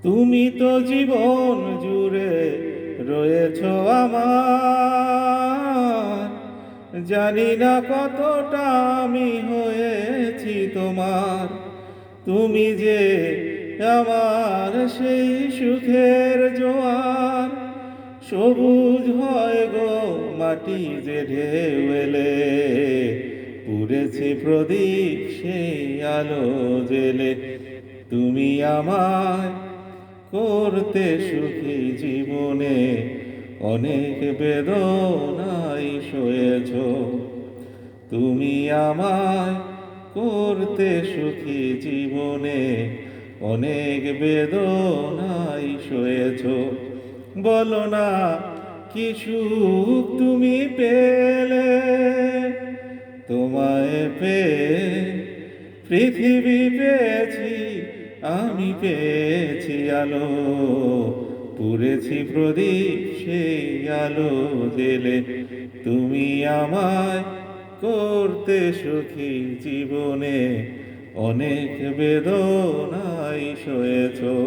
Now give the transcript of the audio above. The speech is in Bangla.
তুমি তো জীবন জুড়ে রয়েছ আমার, জানি না কতটা আমি হয়েছি তোমার। তুমি যে আমার সেই সুখের জোয়ার, সবুজ হয় গো মাটি যে ঢেউ এলে, পুড়েছে প্রদীপ সেই আলো জেলে। তুমি আমায় করতে সুখী জীবনে অনেক বেদনাই সয়েছ। তুমি আমায় করতে সুখী জীবনে অনেক বেদনাই সয়েছ। বলো না কি সুখ তুমি পেলে, তোমায় পেয়ে পৃথিবী পেয়েছি, আমি পেয়েছি আলো, পুড়েছি প্রদীপ সেই আলো জেলে। তুমি আমায় করতে সুখী জীবনে অনেক বেদনাই সয়েছ।